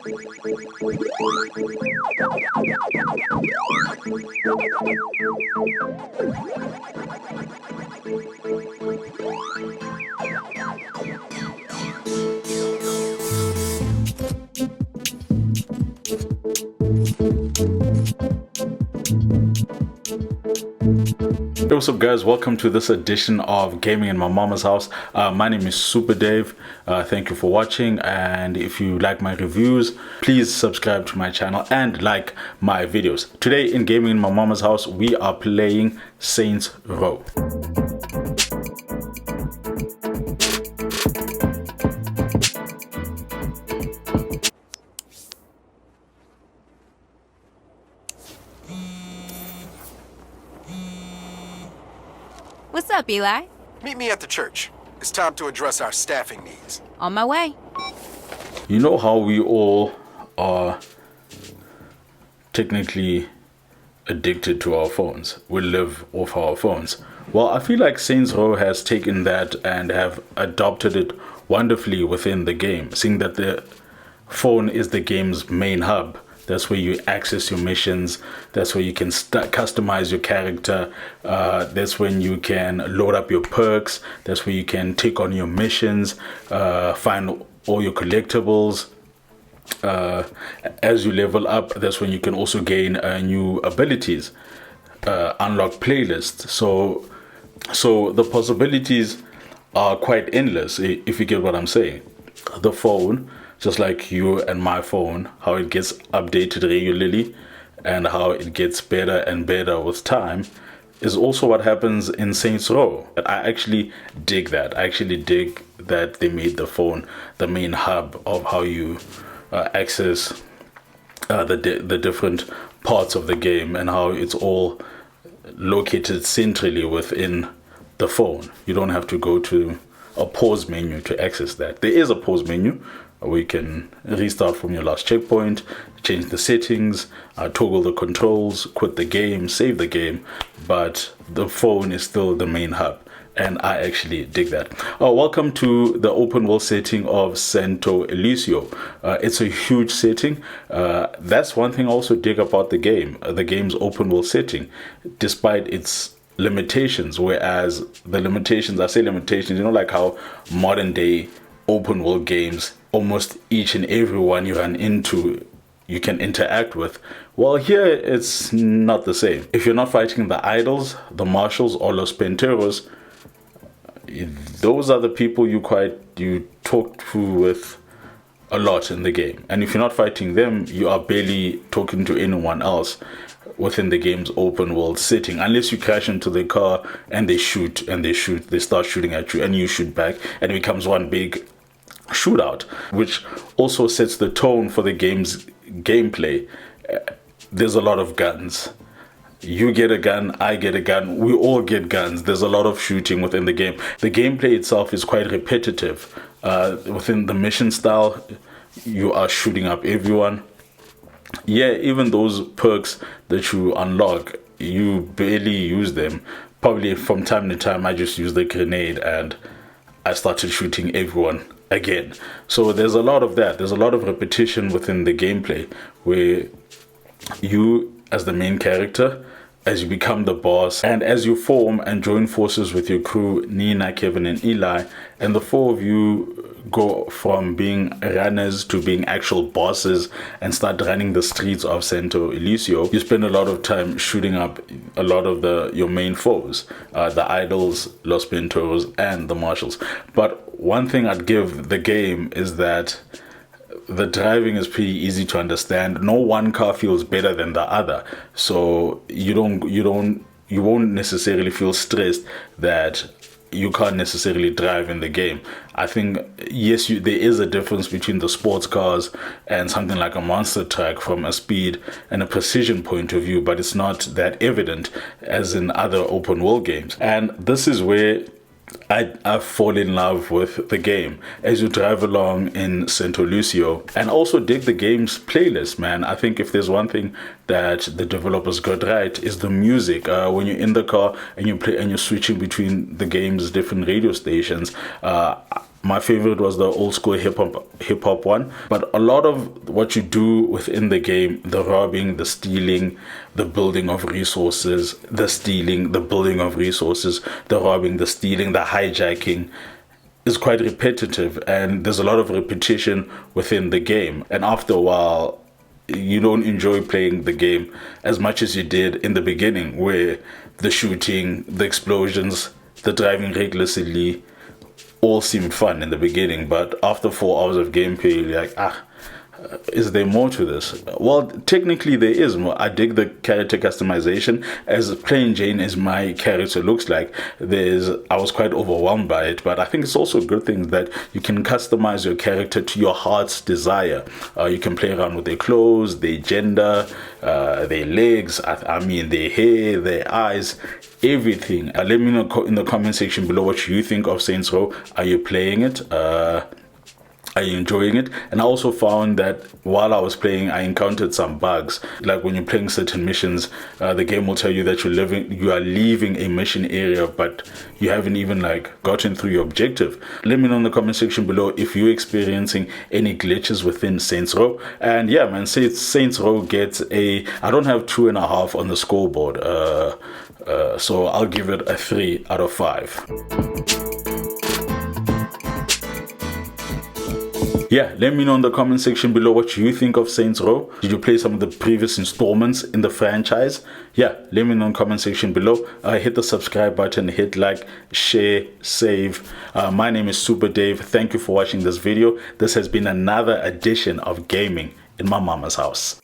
Hey, what's up guys, welcome to this edition of Gaming in My Mama's House. My name is Super Dave. Thank you for watching, and if you like my reviews, please subscribe to my channel and like my videos. Today in Gaming in My Mama's House, we are playing Saints Row. What's up, Eli? Meet me at the church. It's time to address our staffing needs. On my way. You know how we all are technically addicted to our phones. We live off our phones. Well, I feel like Saints Row has taken that and have adopted it wonderfully within the game, seeing that the phone is the game's main hub. That's where you access your missions. That's where you can customize your character. That's when you can load up your perks. That's where you can take on your missions, find all your collectibles. As you level up, that's when you can also gain new abilities, unlock playlists. So the possibilities are quite endless, if you get what I'm saying. The phone, just like you and my phone, how it gets updated regularly and how it gets better and better with time, is also what happens in Saints Row. I actually dig that. I actually dig that they made the phone the main hub of how you access the different parts of the game, and how it's all located centrally within the phone. You don't have to go to a pause menu to access that. There is a pause menu where you can restart from your last checkpoint, change the settings, toggle the controls, quit the game, save the game, but the phone is still the main hub, and I actually dig that. Welcome to the open world setting of Santo Ilisio. It's a huge setting. That's one thing I also dig about the game, the game's open world setting, despite its limitations. Whereas the limitations, I say limitations, you know, like how modern day open world games, almost each and every one you run into, you can interact with. Well, here it's not the same. If you're not fighting the idols, the marshals, or los penteros, those are the people you talk to with a lot in the game. And if you're not fighting them, you are barely talking to anyone else within the game's open world setting, unless you crash into the car and they start shooting at you and you shoot back, and it becomes one big shootout, which also sets the tone for the game's gameplay. There's a lot of guns. You get a gun, I get a gun, we all get guns. There's a lot of shooting within the game. The gameplay itself is quite repetitive. Within the mission style, you are shooting up everyone. Yeah, even those perks that you unlock, you barely use them. Probably from time to time I just use the grenade and I started shooting everyone again. So there's a lot of that. There's a lot of repetition within the gameplay, where you, as the main character, as you become the boss, and as you form and join forces with your crew, Nina, Kevin, and Eli, and the four of you go from being runners to being actual bosses and start running the streets of Santo Ilisio, you spend a lot of time shooting up a lot of your main foes, the idols, los penteros, and the marshals. But one thing I'd give the game is that the driving is pretty easy to understand. No one car feels better than the other, so you won't necessarily feel stressed that you can't necessarily drive in the game. I think, yes, there is a difference between the sports cars and something like a monster truck from a speed and a precision point of view, but it's not that evident as in other open world games. And this is where I fall in love with the game as you drive along in Santo Ilisio, and also dig the game's playlist, man. I think if there's one thing that the developers got right, is the music. When you're in the car and you play and you're switching between the game's different radio stations, My favorite was the old school hip hop one. But a lot of what you do within the game, the robbing, the stealing, the building of resources, the stealing, the building of resources, the robbing, the stealing, the hijacking, is quite repetitive, and there's a lot of repetition within the game. And after a while, you don't enjoy playing the game as much as you did in the beginning, where the shooting, the explosions, the driving recklessly all seem fun in the beginning. But after 4 hours of gameplay, you're like, is there more to this? Well, technically there is more. I dig the character customization. As plain Jane as my character looks like, I was quite overwhelmed by it, but I think it's also a good thing that you can customize your character to your heart's desire. You can play around with their clothes, their gender, their legs, I mean their hair, their eyes, everything. Let me know in the comment section below what you think of Saints Row. Are you playing it? Are you enjoying it? And I also found that while I was playing, I encountered some bugs. Like when you're playing certain missions, the game will tell you that you are leaving a mission area, but you haven't even gotten through your objective. Let me know in the comment section below if you're experiencing any glitches within Saints Row. And yeah, man, Saints Row gets I don't have 2.5 on the scoreboard, so I'll give it a 3 out of 5. Yeah, let me know in the comment section below what you think of Saints Row. Did you play some of the previous installments in the franchise? Yeah, let me know in the comment section below. Hit the subscribe button, hit like, share, save. My name is Super Dave. Thank you for watching this video. This has been another edition of Gaming in My Mama's House.